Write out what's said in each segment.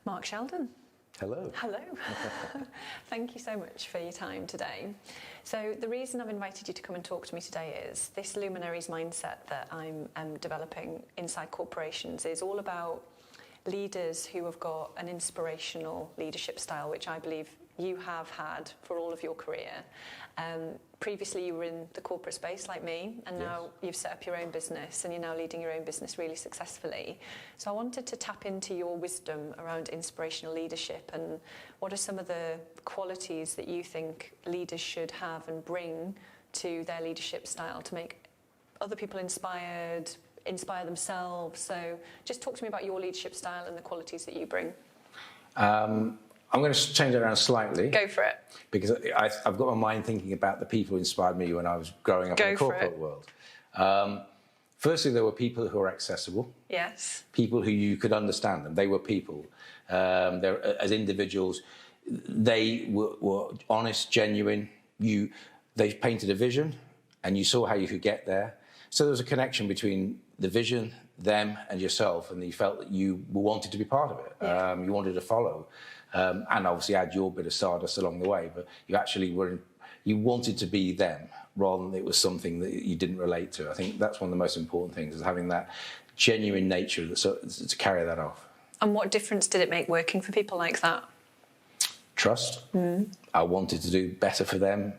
Mark Sheldon. Hello. Hello. Thank you so much for your time today. So the reason I've invited you to come and talk to me today is this Luminaries mindset that I'm developing inside corporations is all about leaders who have got an inspirational leadership style, which I believe you have had for all of your career. Previously, you were in the corporate space like me, and now you've set up your own business and you're now leading your own business really successfully. So I wanted to tap into your wisdom around inspirational leadership and what are some of the qualities that you think leaders should have and bring to their leadership style to make other people inspired, inspire themselves. So just talk to me about your leadership style and the qualities that you bring. I'm going to change it around slightly. Go for it. Because I've got my mind thinking about the people who inspired me when I was growing up in the corporate world. Firstly, there were people who were accessible. Yes. People who you could understand them. They were people. As individuals, they were honest, genuine. They painted a vision, and you saw how you could get there. So there was a connection between the vision, them, and yourself, and you felt that you wanted to be part of it. Yeah. You wanted to follow. And obviously add your bit of stardust along the way, but you actually you wanted to be them rather than it was something that you didn't relate to. I think that's one of the most important things, is having that genuine nature to carry that off. And what difference did it make working for people like that? Trust. Mm. I wanted to do better for them.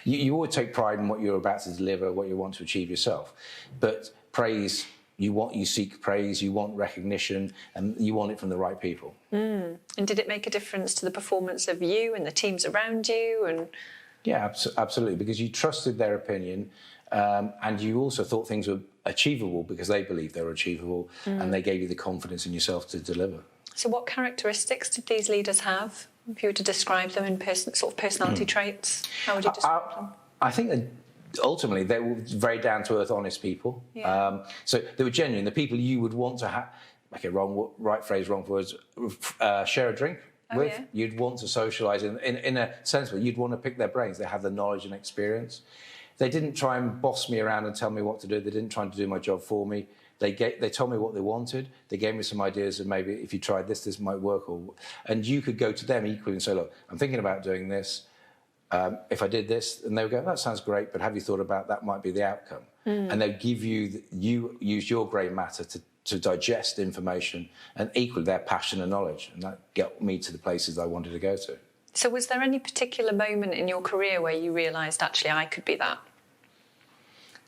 You always take pride in what you're about to deliver, what you want to achieve yourself. But praise, you seek praise, you want recognition, and you want it from the right people. Mm. And did it make a difference to the performance of you and the teams around you? And yeah, absolutely, because you trusted their opinion, and you also thought things were achievable because they believed they were achievable, and they gave you the confidence in yourself to deliver. So what characteristics did these leaders have? If you were to describe them in sort of personality traits, how would you describe them? I think that ultimately, they were very down-to-earth, honest people. Yeah. So they were genuine. The people you would want to have, okay, right phrase, wrong words, share a drink with. Yeah. You'd want to socialise in a sense where you'd want to pick their brains. They have the knowledge and experience. They didn't try and boss me around and tell me what to do. They didn't try to do my job for me. They told me what they wanted. They gave me some ideas of maybe if you tried this might work. And you could go to them equally and say, look, I'm thinking about doing this. If I did this, and they would go, that sounds great, but have you thought about that might be the outcome? And they'd give you use your grey matter to digest information, and equally their passion and knowledge, and that got me to the places I wanted to go to. So was there any particular moment in your career where you realised, actually, I could be that?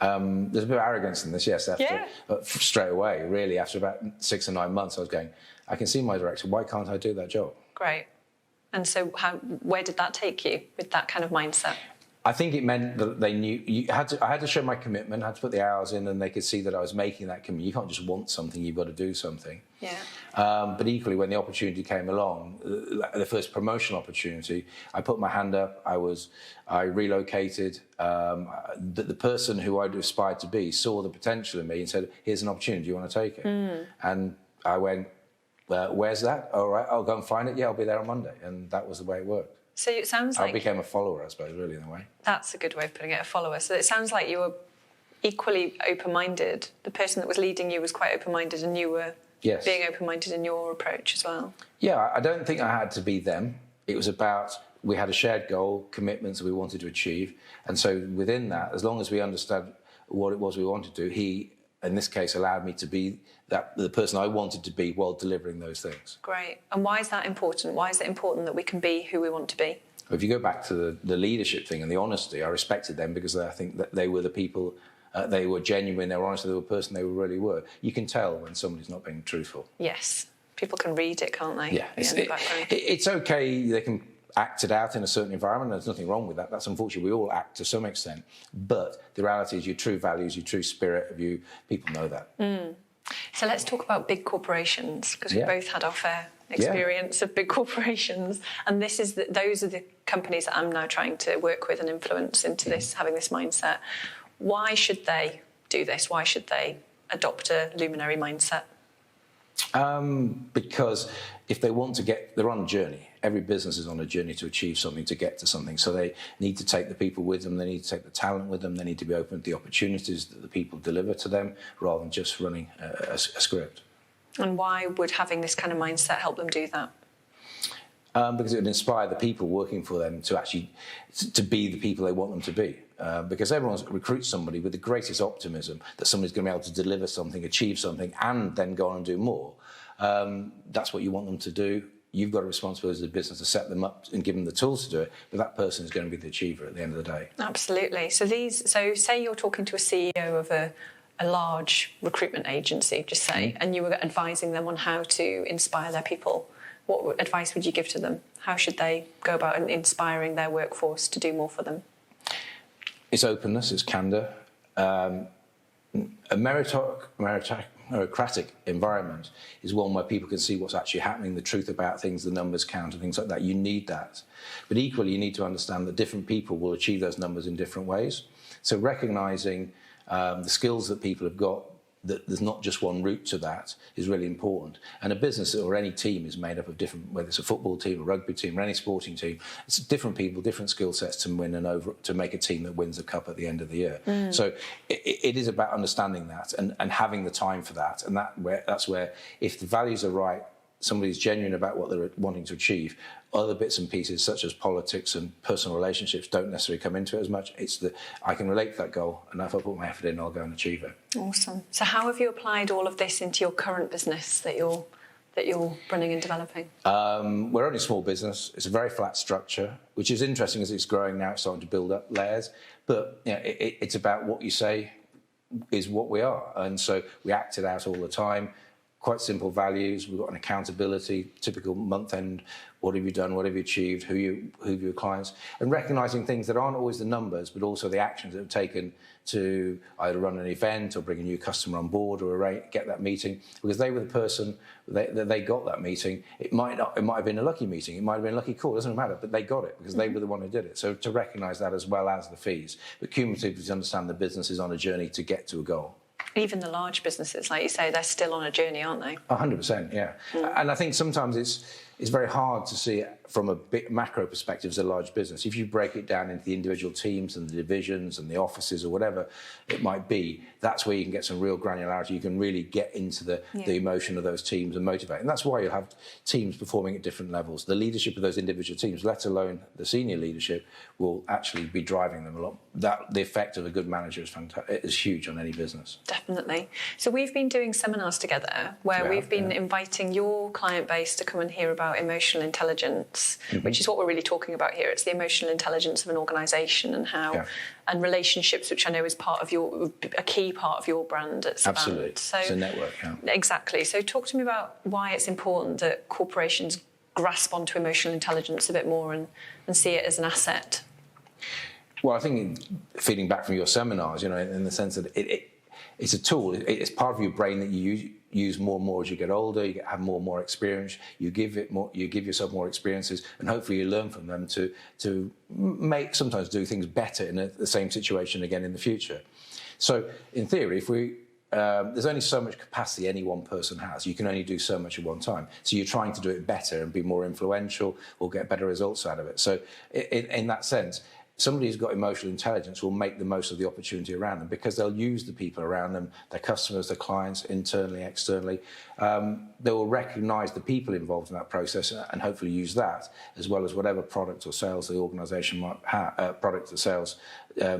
There's a bit of arrogance in this, yes. But straight away, really, after about 6 or 9 months, I was going, I can see my direction, why can't I do that job? Great. And so where did that take you with that kind of mindset? I think it meant that they knew I had to show my commitment, I had to put the hours in, and they could see that I was making that commitment. You can't just want something, you've got to do something. Yeah. But equally, when the opportunity came along, the first promotional opportunity, I put my hand up, I relocated. The person who I'd aspired to be saw the potential in me and said, here's an opportunity, do you want to take it? And I went, where's that? All right, I'll go and find it. Yeah, I'll be there on Monday. And that was the way it worked. So it sounds like... I became a follower, I suppose, really, in a way. That's a good way of putting it, a follower. So it sounds like you were equally open-minded. The person that was leading you was quite open-minded, and you were being open-minded in your approach as well. Yeah, I don't think I had to be them. It was about, we had a shared goal, commitments that we wanted to achieve. And so within that, as long as we understood what it was we wanted to do, he, in this case, allowed me to be the person I wanted to be while delivering those things. Great. And why is that important? Why is it important that we can be who we want to be? If you go back to the leadership thing and the honesty, I respected them because I think that they were the people, they were genuine, they were honest, they were the person they really were. You can tell when somebody's not being truthful. Yes. People can read it, can't they? Yeah. It's okay, they can act it out in a certain environment. There's nothing wrong with that. That's unfortunate. We all act to some extent. But the reality is your true values, your true spirit of you, people know that. Mm. So let's talk about big corporations, because we both had our fair experience of big corporations. And those are the companies that I'm now trying to work with and influence into this, having this mindset. Why should they do this? Why should they adopt a Luminary mindset? Because if they want to they're on a journey. Every business is on a journey to achieve something, to get to something. So they need to take the people with them. They need to take the talent with them. They need to be open to the opportunities that the people deliver to them rather than just running a script. And why would having this kind of mindset help them do that? Because it would inspire the people working for them to actually to be the people they want them to be. Because everyone recruits somebody with the greatest optimism that somebody's going to be able to deliver something, achieve something, and then go on and do more. That's what you want them to do. You've got a responsibility as a business to set them up and give them the tools to do it, but that person is going to be the achiever at the end of the day. Absolutely. So say you're talking to a CEO of a large recruitment agency, just say, and you were advising them on how to inspire their people. What advice would you give to them? How should they go about inspiring their workforce to do more for them? It's openness, it's candour. A meritocratic environment is one where people can see what's actually happening, the truth about things, the numbers count and things like that. You need that. But equally, you need to understand that different people will achieve those numbers in different ways. So recognising the skills that people have got, that there's not just one route to that, is really important. And a business or any team is made up of different, whether it's a football team, a rugby team, or any sporting team, it's different people, different skill sets to win to make a team that wins the cup at the end of the year. So it is about understanding that and having the time for that. And that's where, if the values are right, somebody's genuine about what they're wanting to achieve, other bits and pieces such as politics and personal relationships don't necessarily come into it as much. It's that I can relate to that goal, and if I put my effort in, I'll go and achieve it. Awesome. So how have you applied all of this into your current business that you're running and developing? We're only a small business. It's a very flat structure, which is interesting as it's growing now. It's starting to build up layers. But it's about what you say is what we are. And so we act it out all the time. Quite simple values. We've got an accountability, typical month end. What have you done? What have you achieved? Who are your clients? And recognising things that aren't always the numbers, but also the actions that have taken to either run an event or bring a new customer on board or get that meeting, because they were the person they got that meeting. It might have been a lucky meeting. It might have been a lucky call. It doesn't matter, but they got it because they were the one who did it. So to recognise that as well as the fees, but cumulatively to understand the business is on a journey to get to a goal. Even the large businesses, like you say, they're still on a journey, aren't they? 100%, yeah. And I think sometimes it's very hard to see it from a big macro perspective as a large business. If you break it down into the individual teams and the divisions and the offices or whatever it might be, that's where you can get some real granularity. You can really get into the emotion of those teams and motivate. And that's why you'll have teams performing at different levels. The leadership of those individual teams, let alone the senior leadership, will actually be driving them a lot. The effect of a good manager is fantastic. It is huge on any business. Definitely. So we've been doing seminars together where we've been inviting your client base to come and hear about emotional intelligence, which is what we're really talking about here. It's the emotional intelligence of an organisation and how, and relationships, which I know is a key part of your brand at Savant. Absolutely. So, it's a network. Yeah. Exactly. So talk to me about why it's important that corporations grasp onto emotional intelligence a bit more and see it as an asset. Well, I think feeding back from your seminars, in the sense that it's a tool. It's part of your brain that you use more and more as you get older. You have more and more experience. You give yourself more experiences, and hopefully you learn from them to sometimes do things better in the same situation again in the future. So, in theory, if there's only so much capacity any one person has. You can only do so much at one time. So you're trying to do it better and be more influential or get better results out of it. So, in that sense, somebody who's got emotional intelligence will make the most of the opportunity around them because they'll use the people around them, their customers, their clients, internally, externally. They will recognise the people involved in that process and hopefully use that as well as whatever product or sales the organisation might have, product or sales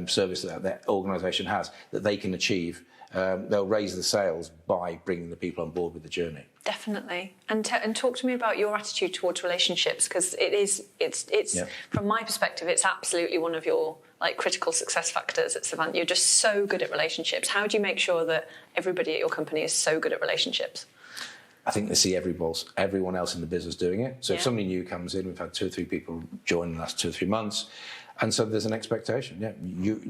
service that organisation has, that they can achieve. They'll raise the sales by bringing the people on board with the journey. Definitely. And talk to me about your attitude towards relationships, because it's from my perspective, it's absolutely one of your critical success factors at Savant. You're just so good at relationships. How do you make sure that everybody at your company is so good at relationships? I think they see everyone else in the business doing it. So if somebody new comes in, we've had 2 or 3 people join in the last 2 or 3 months. And so there's an expectation.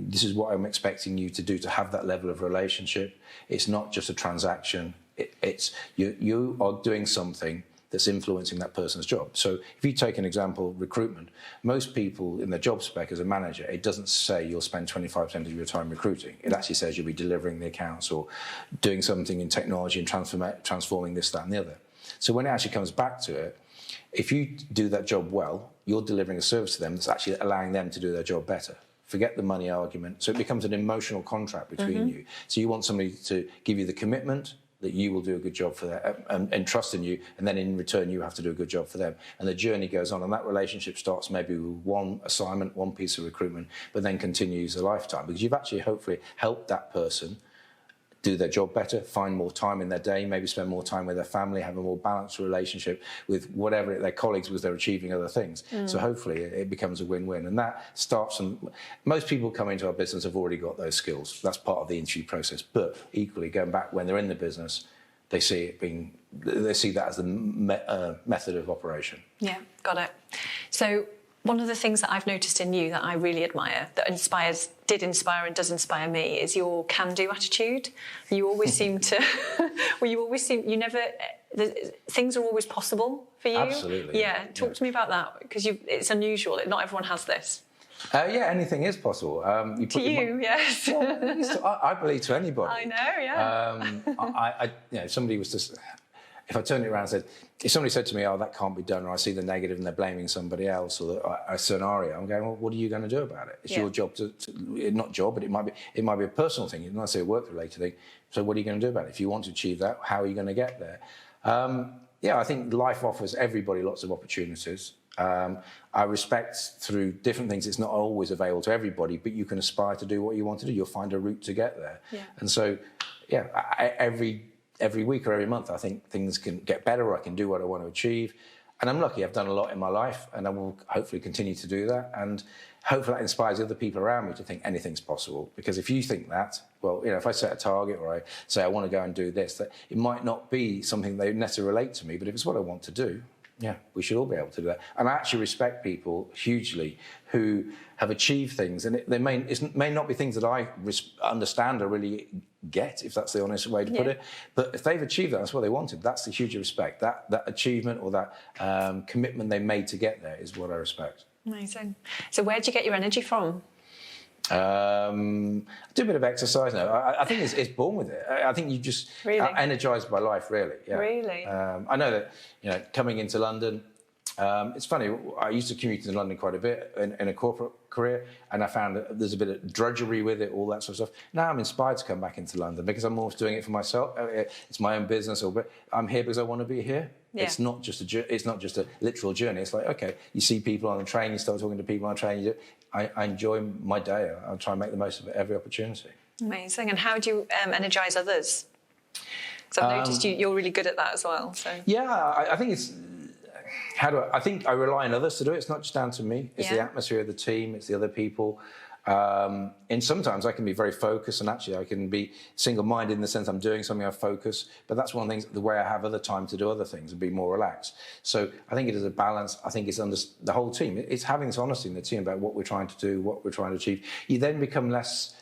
This is what I'm expecting you to do, to have that level of relationship. It's not just a transaction. It's you are doing something that's influencing that person's job. So if you take an example, recruitment, most people in their job spec as a manager, it doesn't say you'll spend 25% of your time recruiting. It actually says you'll be delivering the accounts or doing something in technology and transforming this, that, and the other. So when it actually comes back to it, if you do that job well, you're delivering a service to them that's actually allowing them to do their job better. Forget the money argument. So it becomes an emotional contract between you. So you want somebody to give you the commitment, that you will do a good job for them and trust in you, and then in return you have to do a good job for them. And the journey goes on, and that relationship starts maybe with one assignment, one piece of recruitment, but then continues a lifetime, because you've actually hopefully helped that person do their job better, find more time in their day, maybe spend more time with their family, have a more balanced relationship with whatever their colleagues, because they're achieving other things. So hopefully it becomes a win-win. And that starts from, most people come into our business have already got those skills. That's part of the interview process. But equally, going back when they're in the business, they see that as the method of operation. Yeah, got it. So one of the things that I've noticed in you that I really admire, that did inspire and does inspire me, is your can-do attitude. You always seem to, things are always possible for you. Absolutely. Yeah, talk to me about that, because it's unusual. Not everyone has this. Yeah, anything is possible. Yes. Well, I believe to anybody. I know, yeah. Somebody was just... If I turned it around and said, if somebody said to me, oh, that can't be done, or I see the negative and they're blaming somebody else, or a scenario, I'm going, well, what are you going to do about it? It's your job to not job, but it might be a personal thing. It might say a work-related thing. So what are you going to do about it? If you want to achieve that, how are you going to get there? I think life offers everybody lots of opportunities. I respect through different things, it's not always available to everybody, but you can aspire to do what you want to do. You'll find a route to get there. Yeah. And so, every week or every month, I think things can get better, or I can do what I want to achieve. And I'm lucky, I've done a lot in my life, and I will hopefully continue to do that. And hopefully that inspires other people around me to think anything's possible. Because if you think that, well, if I set a target, or I say I want to go and do this, that it might not be something they necessarily relate to me, but if it's what I want to do, we should all be able to do that. And I actually respect people hugely who have achieved things, and it may not be things that I understand or really get, if that's the honest way to put it. But if they've achieved that, that's what they wanted. That's the huge respect. That achievement, or that commitment they made to get there, is what I respect. Amazing. So where do you get your energy from? I do a bit of exercise now. I think it's born with it. I think you just are energised by life, really. Yeah. Really? I know that, coming into London, it's funny, I used to commute into London quite a bit in a corporate career, and I found that there's a bit of drudgery with it, all that sort of stuff. Now I'm inspired to come back into London because I'm almost doing it for myself. It's my own business, but I'm here because I want to be here. Yeah. It's not just a literal journey. It's like, okay, you see people on the train, you start talking to people on the train. I enjoy my day. I'll try and make the most of it, every opportunity. Amazing. And how do you energise others? Because I've noticed you're really good at that as well. So I think it's... I think I rely on others to do it. It's not just down to me. It's the atmosphere of the team. It's the other people. And sometimes I can be very focused, and actually I can be single-minded in the sense I'm doing something, I focus. But that's one of the things, the way I have other time to do other things and be more relaxed. So I think it is a balance. I think it's the whole team. It's having this honesty in the team about what we're trying to do, what we're trying to achieve. You then become less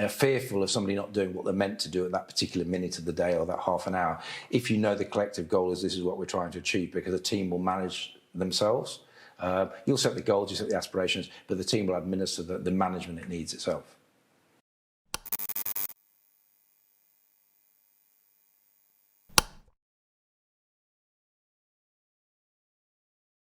fearful of somebody not doing what they're meant to do at that particular minute of the day or that half an hour. If you know the collective goal is this is what we're trying to achieve, because a team will manage themselves. You'll set the goals, you set the aspirations, but the team will administer the management it needs itself.